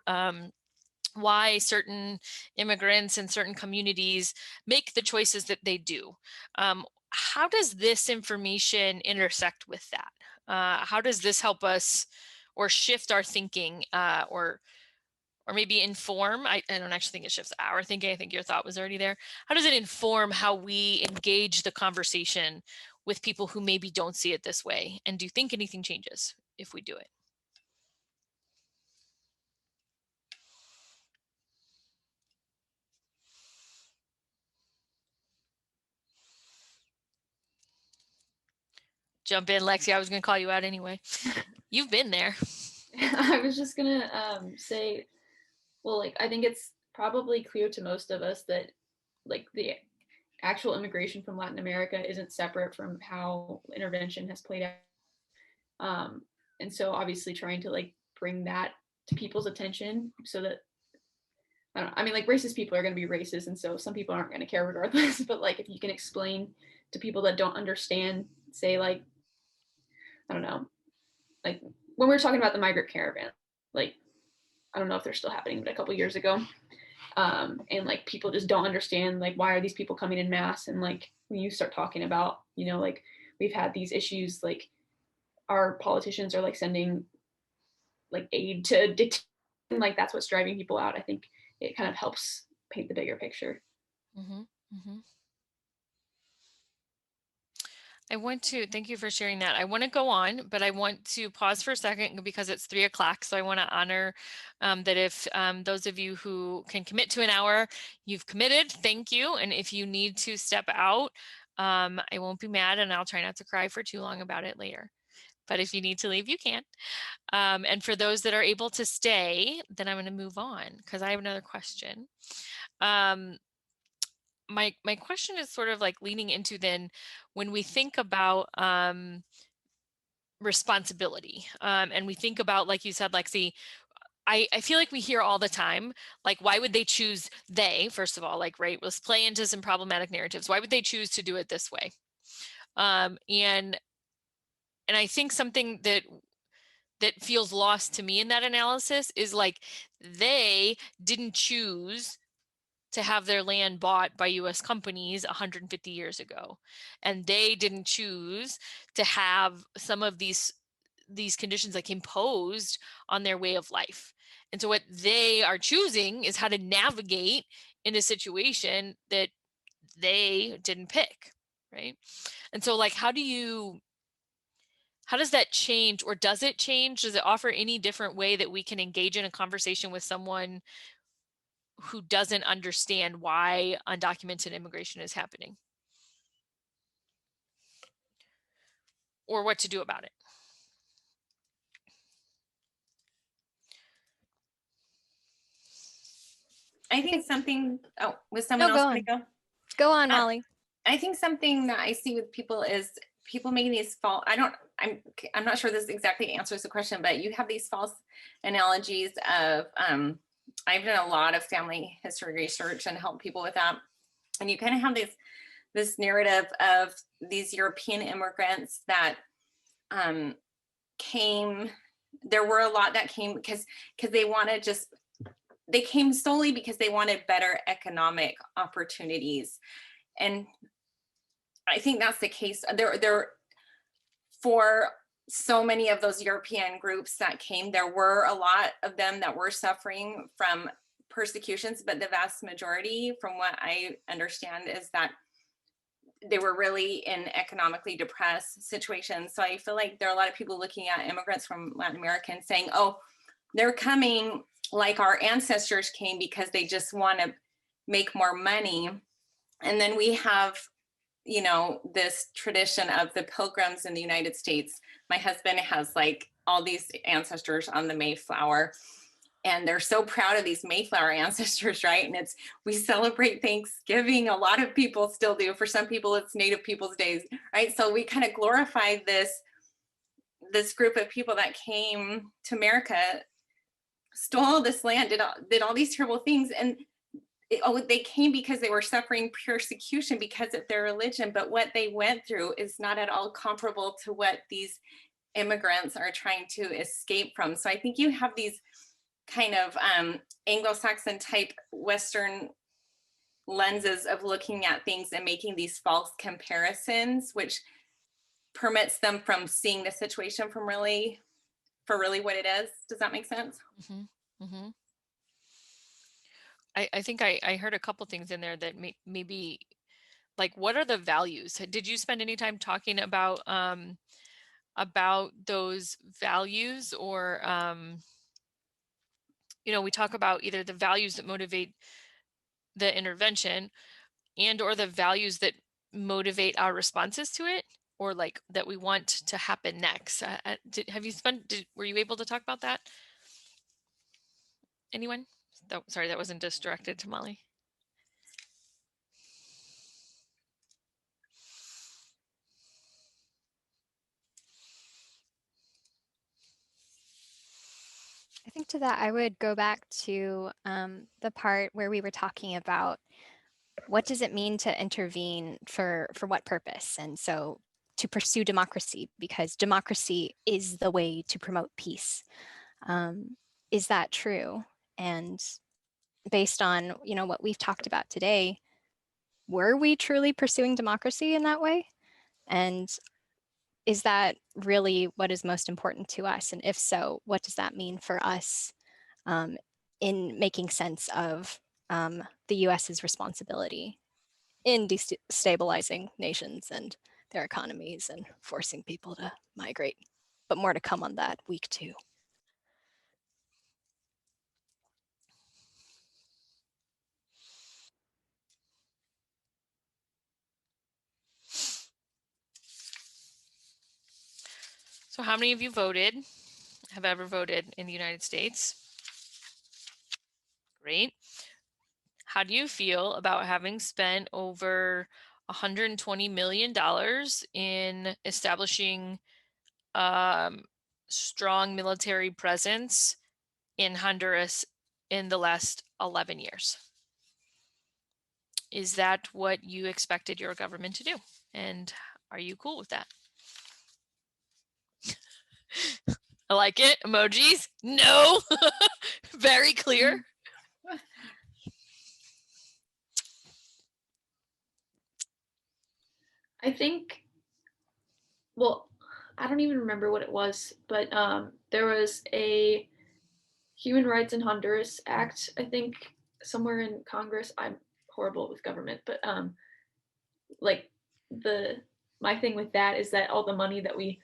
why certain immigrants and certain communities make the choices that they do. How does this information intersect with that? How does this help us or shift our thinking or maybe inform? I don't actually think it shifts our thinking. I think your thought was already there. How does it inform how we engage the conversation with people who maybe don't see it this way? And do you think anything changes if we do it? Jump in, Lexi. I was going to call you out anyway. You've been there. I was just gonna say, well, like, I think it's probably clear to most of us that, like, the actual immigration from Latin America isn't separate from how intervention has played out. And so obviously trying to, like, bring that to people's attention so that, I mean, like, racist people are going to be racist, and so some people aren't going to care regardless, but, like, if you can explain to people that don't understand, say, like, I don't know, like, when we were talking about the Migrant Caravan, like, I don't know if they're still happening, but a couple years ago, and, like, people just don't understand, like, why are these people coming in mass? And, like, when you start talking about, you know, like, we've had these issues, like, our politicians are, like, sending, like, aid to dictate, like, that's what's driving people out. I think it kind of helps paint the bigger picture. Mm-hmm. Mm-hmm. I want to thank you for sharing that. I want to go on, but I want to pause for a second because it's 3 o'clock. So I want to honor that if those of you who can commit to an hour, you've committed, thank you. And if you need to step out, I won't be mad, and I'll try not to cry for too long about it later. But if you need to leave, you can. And for those that are able to stay, then I'm going to move on because I have another question. My question is sort of like leaning into then when we think about responsibility and we think about, like you said, Lexi, I feel like we hear all the time, like, why would they choose first of all, like, right, let's play into some problematic narratives. Why would they choose to do it this way? And I think something that feels lost to me in that analysis is, like, they didn't choose to have their land bought by US companies 150 years ago. And they didn't choose to have some of these conditions, like, imposed on their way of life. And so what they are choosing is how to navigate in a situation that they didn't pick, right? And so, like, how does that change, or does it change? Does it offer any different way that we can engage in a conversation with someone who doesn't understand why undocumented immigration is happening, or what to do about it? I think something, was someone No, else go going on. to go? Go on, Molly. I think something that I see with people is people making these false, I'm not sure this exactly answers the question, but you have these false analogies of, I've done a lot of family history research and help people with that. And you kind of have this narrative of these European immigrants that came, there were a lot that came because they wanted they came solely because they wanted better economic opportunities. And I think that's the case. There for so many of those European groups that came, there were a lot of them that were suffering from persecutions, but the vast majority, from what I understand, is that they were really in economically depressed situations. So I feel like there are a lot of people looking at immigrants from Latin America and saying, oh, they're coming like our ancestors came because they just want to make more money. And then we have, you know, this tradition of the pilgrims in the United States. My husband has, like, all these ancestors on the Mayflower, and they're so proud of these Mayflower ancestors, right? And we celebrate Thanksgiving. A lot of people still do. For some people, it's Native Peoples Days, right? So we kind of glorify this group of people that came to America, stole this land, did all these terrible things, and they came because they were suffering persecution because of their religion. But what they went through is not at all comparable to what these immigrants are trying to escape from. So I think you have these kind of Anglo-Saxon type Western lenses of looking at things and making these false comparisons, which permits them from seeing the situation for really what it is. Does that make sense? Mm-hmm. Mm-hmm. I think I heard a couple things in there that maybe, like, what are the values? Did you spend any time talking about those values, or you know, we talk about either the values that motivate the intervention and or the values that motivate our responses to it. or like that we want to happen next. Were you able to talk about that? Anyone? Sorry, that wasn't just directed to Molly. I think to that, I would go back to the part where we were talking about what does it mean to intervene for what purpose? And so to pursue democracy, because democracy is the way to promote peace. Is that true? And based on, you know, what we've talked about today, were we truly pursuing democracy in that way? And is that really what is most important to us? And if so, what does that mean for us in making sense of the US's responsibility in destabilizing nations and their economies and forcing people to migrate? But more to come on that week 2. So how many of you have ever voted in the United States? Great. How do you feel about having spent over $120 million in establishing strong military presence in Honduras in the last 11 years? Is that what you expected your government to do? And are you cool with that? I like it. Emojis. No. Very clear. I think, well, I don't even remember what it was, but there was a Human Rights in Honduras Act, I think, somewhere in Congress. I'm horrible with government, but like my thing with that is that all the money that we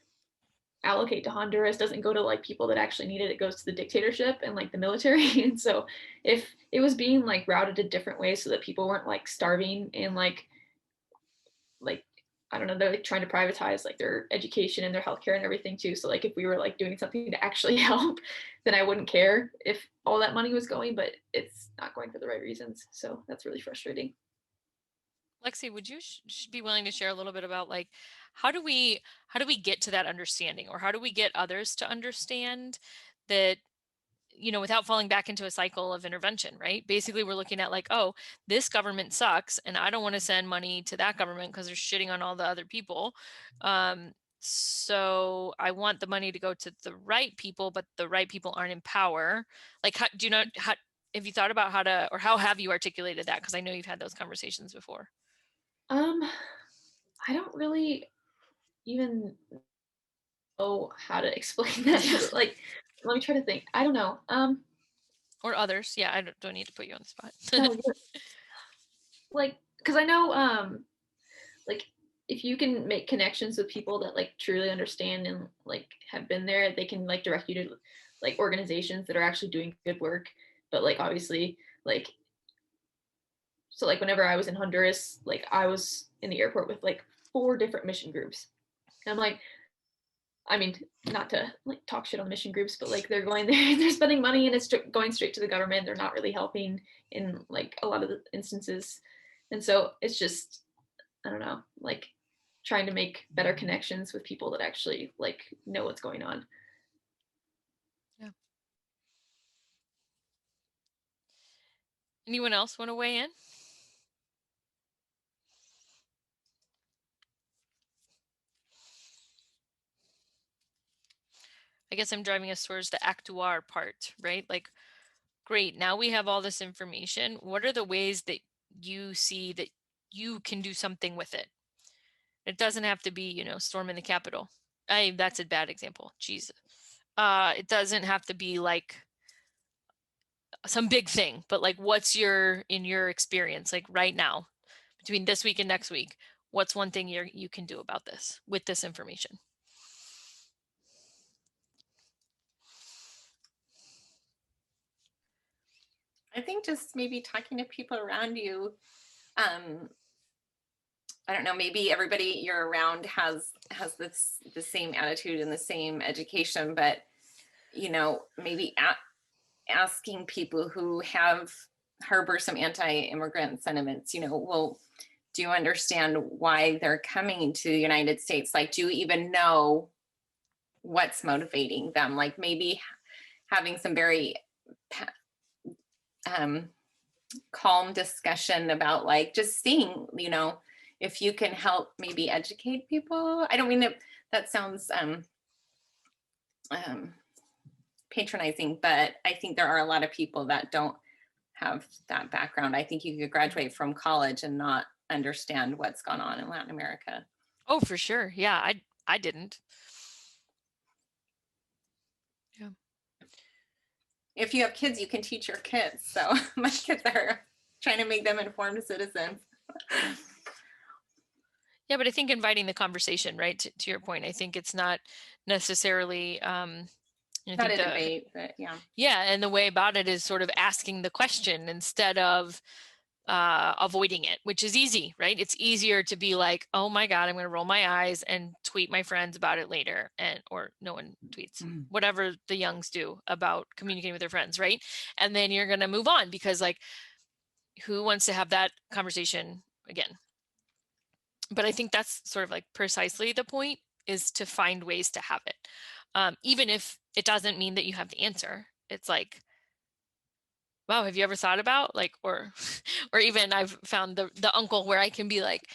allocate to Honduras doesn't go to like people that actually need it. It goes to the dictatorship and like the military. And so if it was being like routed in different ways so that people weren't like starving and like I don't know, they're like trying to privatize like their education and their healthcare and everything too. So like if we were like doing something to actually help, then I wouldn't care if all that money was going, but it's not going for the right reasons. So that's really frustrating. Lexi, would you be willing to share a little bit about like how do we get to that understanding, or how do we get others to understand that, you know, without falling back into a cycle of intervention, right? Basically, we're looking at like, oh, this government sucks, and I don't want to send money to that government because they're shitting on all the other people. So I want the money to go to the right people, but the right people aren't in power. Like, have you thought about how to, or how have you articulated that? Because I know you've had those conversations before. I don't really even know how to explain that. Like, let me try to think. I don't know. Or others. Yeah, I don't need to put you on the spot. No, like, because I know, like, if you can make connections with people that like truly understand and like have been there, they can like direct you to like organizations that are actually doing good work. But like, obviously, like, so like whenever I was in Honduras, like I was in the airport with like 4 different mission groups. And I'm like, I mean, not to like talk shit on the mission groups, but like they're going there and they're spending money and it's going straight to the government. They're not really helping in like a lot of the instances. And so it's just, I don't know, like trying to make better connections with people that actually like know what's going on. Yeah. Anyone else want to weigh in? I guess I'm driving us towards the actoire part, right? Like, great, now we have all this information. What are the ways that you see that you can do something with it? It doesn't have to be, you know, storming the Capitol. That's a bad example. Jeez. It doesn't have to be like some big thing, but like what's in your experience, like right now, between this week and next week, what's one thing you can do about this with this information? I think just maybe talking to people around you, I don't know, maybe everybody you're around has the same attitude and the same education, but you know, maybe asking people who harbor some anti-immigrant sentiments, you know, well, do you understand why they're coming to the United States? Like, do you even know what's motivating them? Like maybe having some very calm discussion about like just seeing, you know, if you can help maybe educate people. I don't mean that sounds patronizing, but I think there are a lot of people that don't have that background. I think you could graduate from college and not understand what's gone on in Latin America. Oh, for sure. Yeah, I didn't. Yeah. If you have kids, you can teach your kids. So my kids are trying to make them informed citizens. Yeah, but I think inviting the conversation, right, to your point, I think it's not necessarily not a debate, but yeah. Yeah, and the way about it is sort of asking the question instead of avoiding it, which is easy, right? It's easier to be like, oh my God, I'm going to roll my eyes and tweet my friends about it later, or no one tweets, whatever the youngs do about communicating with their friends, right? And then you're going to move on because like, who wants to have that conversation again? But I think that's sort of like precisely the point, is to find ways to have it. Even if it doesn't mean that you have the answer. It's like, wow, have you ever thought about like, or even I've found the uncle where I can be like,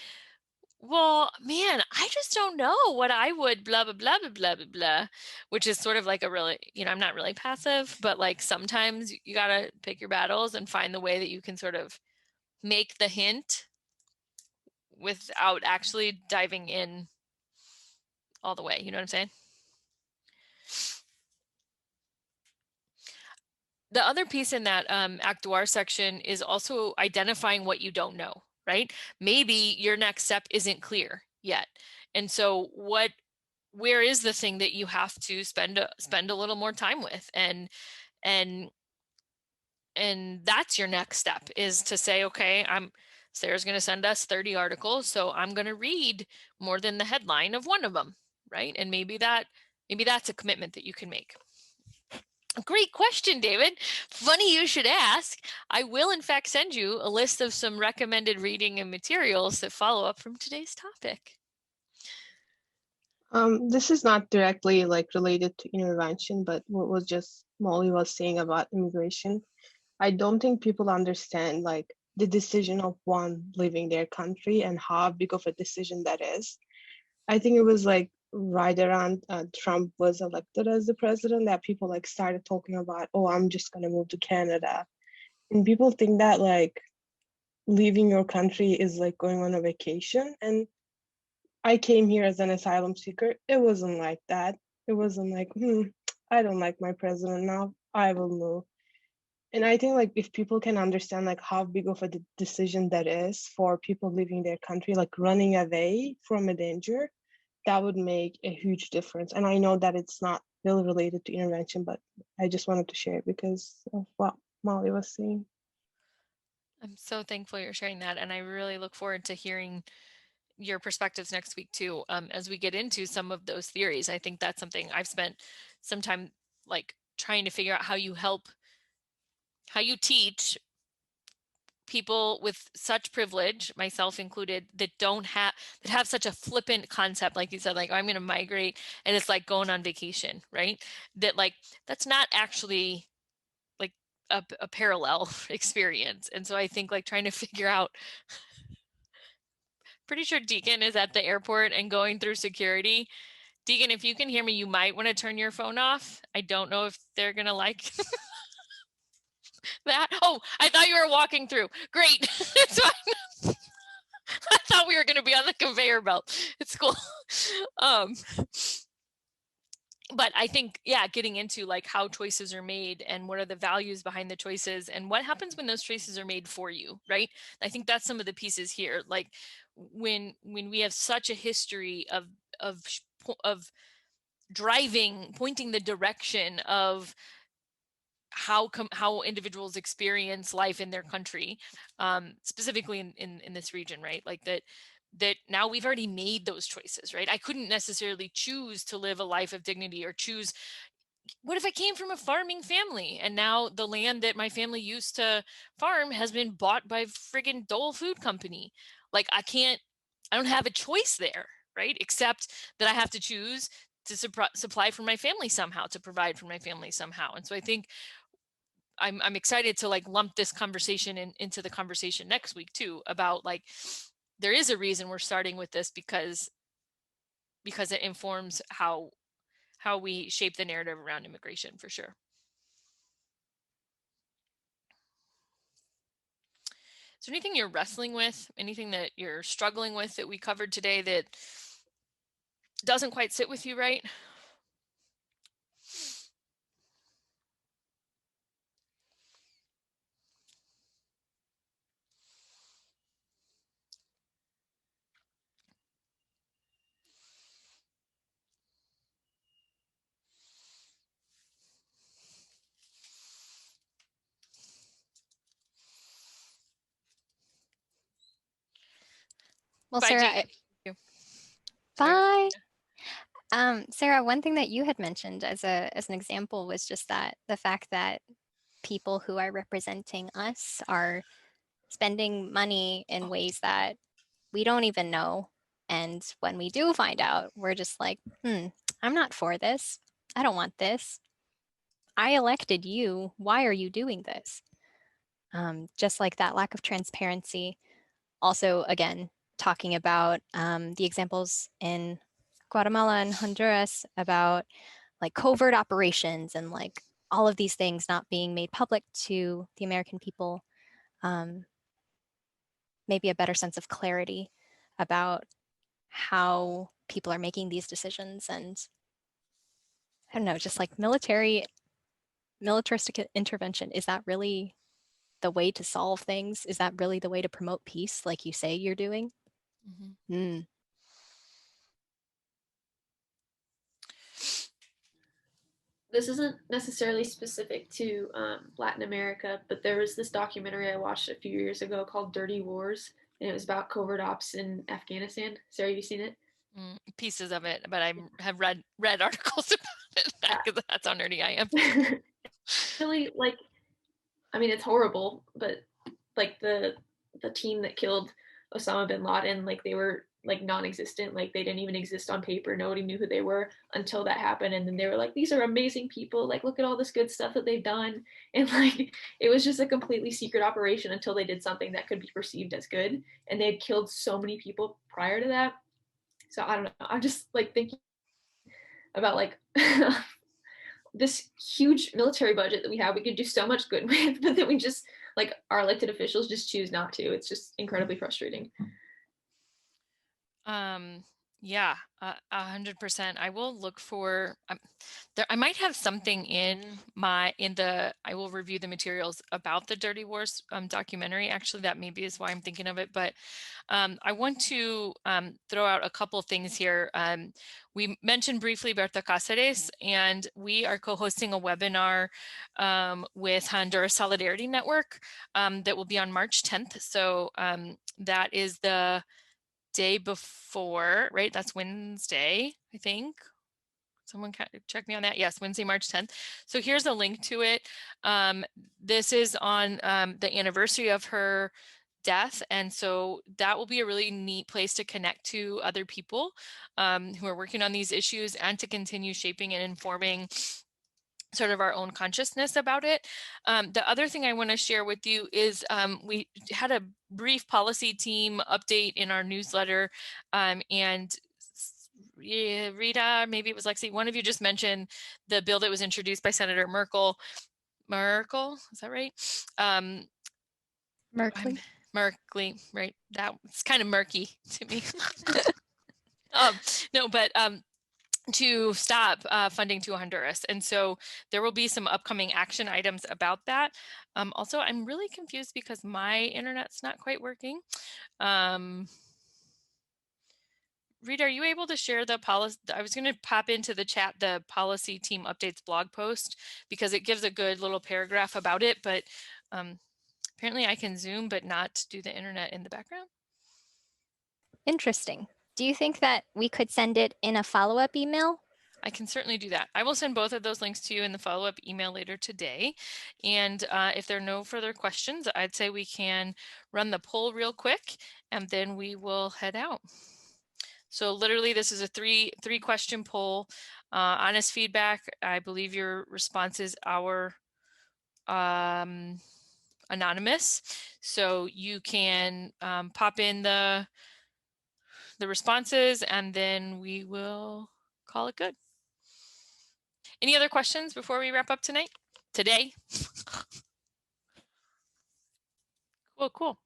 well, man, I just don't know what I would blah, blah, blah, blah, blah, blah, blah, which is sort of like a really, you know, I'm not really passive, but like sometimes you got to pick your battles and find the way that you can sort of make the hint without actually diving in all the way. You know what I'm saying? The other piece in that Actuar section is also identifying what you don't know, right? Maybe your next step isn't clear yet. And so where is the thing that you have to spend a little more time with? And that's your next step, is to say, okay, Sarah's going to send us 30 articles, so I'm going to read more than the headline of one of them, right? And maybe that's a commitment that you can make. Great question, David. Funny you should ask. I will, in fact, send you a list of some recommended reading and materials that follow up from today's topic. This is not directly like related to intervention, but what was just Molly was saying about immigration. I don't think people understand like the decision of one leaving their country and how big of a decision that is. I think it was like right around Trump was elected as the president that people like started talking about, oh, I'm just gonna move to Canada. And people think that like leaving your country is like going on a vacation. And I came here as an asylum seeker. It wasn't like that. It wasn't like, I don't like my president now, I will move. And I think like if people can understand like how big of a decision that is for people leaving their country, like running away from a danger, that would make a huge difference. And I know that it's not really related to intervention, but I just wanted to share it because of what Molly was saying. I'm so thankful you're sharing that. And I really look forward to hearing your perspectives next week too, as we get into some of those theories. I think that's something I've spent some time like trying to figure out how you teach people with such privilege, myself included, that have such a flippant concept, like you said, like, oh, I'm going to migrate, and it's like going on vacation, right? That like, that's not actually like a parallel experience. And so I think like trying to figure out, pretty sure Deacon is at the airport and going through security. Deacon, if you can hear me, you might want to turn your phone off. I don't know if they're going to like that. Oh, I thought you were walking through. Great. It's fine. I thought we were going to be on the conveyor belt. It's cool. But I think, yeah, getting into like how choices are made and what are the values behind the choices and what happens when those choices are made for you, right? I think that's some of the pieces here. Like when we have such a history of driving, pointing the direction of how individuals experience life in their country, specifically in this region, right? Like that that now we've already made those choices, right? I couldn't necessarily choose to live a life of dignity or choose, what if I came from a farming family and now the land that my family used to farm has been bought by friggin' Dole Food Company? Like I don't have a choice there, right? Except that I have to choose to supply for my family somehow, to provide for my family somehow. And so I think I'm excited to like lump this conversation into the conversation next week too, about like, there is a reason we're starting with this because it informs how we shape the narrative around immigration, for sure. Is there anything you're wrestling with, anything that you're struggling with that we covered today that doesn't quite sit with you right? Well, Bye, Sarah, Jane. bye. Sarah, one thing that you had mentioned as an example was just that the fact that people who are representing us are spending money in ways that we don't even know. And when we do find out, we're just like, I'm not for this. I don't want this. I elected you. Why are you doing this? Just like that lack of transparency. Also, again, talking about the examples in Guatemala and Honduras about like covert operations and like all of these things not being made public to the American people. Maybe a better sense of clarity about how people are making these decisions. And I don't know, just like militaristic intervention, is that really the way to solve things? Is that really the way to promote peace like you say you're doing? Mm-hmm. This isn't necessarily specific to Latin America, but there was this documentary I watched a few years ago called Dirty Wars, and it was about covert ops in Afghanistan. Sarah, have you seen it? Pieces of it, but I have read articles about it because that's how nerdy I am. Really, like, I mean, it's horrible, but like the team that killed Osama bin Laden, like they were like non-existent, like they didn't even exist on paper. Nobody knew who they were until that happened, and then they were like, these are amazing people, like look at all this good stuff that they've done. And like it was just a completely secret operation until they did something that could be perceived as good, and they had killed so many people prior to that. So I don't know, I'm just like thinking about like this huge military budget that we have, we could do so much good with, but then we just like our elected officials just choose not to. It's just incredibly frustrating. Yeah, 100%. I will look for there. I might have something in I will review the materials about the Dirty Wars documentary. Actually, that maybe is why I'm thinking of it. But I want to throw out a couple of things here. We mentioned briefly Berta Cáceres, and we are co-hosting a webinar with Honduras Solidarity Network that will be on March 10th. So that is the day before, right? That's Wednesday, I think. Someone check me on that. Yes, Wednesday, March 10th. So here's a link to it. This is on the anniversary of her death. And so that will be a really neat place to connect to other people who are working on these issues and to continue shaping and informing sort of our own consciousness about it. The other thing I want to share with you is we had a brief policy team update in our newsletter, and Rita, maybe it was Lexi, one of you just mentioned the bill that was introduced by Senator Merkel. Merkel, is that right? Merkley, right? That's kind of murky to me. No, but to stop funding to Honduras. And so there will be some upcoming action items about that. Also, I'm really confused because my internet's not quite working. Rita, are you able to share the policy? I was going to pop into the chat the policy team updates blog post because it gives a good little paragraph about it, but apparently I can Zoom but not do the internet in the background. Interesting. Do you think that we could send it in a follow-up email? I can certainly do that. I will send both of those links to you in the follow-up email later today. And if there are no further questions, I'd say we can run the poll real quick and then we will head out. So literally this is a three question poll. Honest feedback. I believe your responses are anonymous. So you can pop in the responses and then we will call it good. Any other questions before we wrap up tonight? Today? Cool.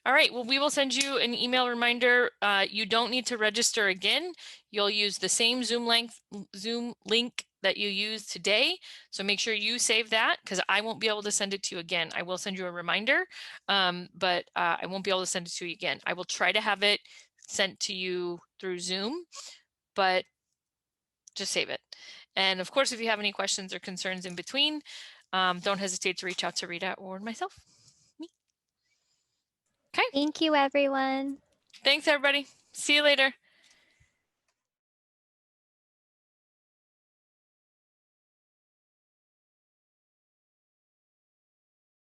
All right, well, we will send you an email reminder. You don't need to register again. You'll use the same Zoom link that you used today. So make sure you save that because I won't be able to send it to you again. I will send you a reminder, but I won't be able to send it to you again. I will try to have it sent to you through Zoom, but just save it. And of course, if you have any questions or concerns in between, don't hesitate to reach out to Rita or myself. Okay. Thank you, everyone. Thanks, everybody. See you later.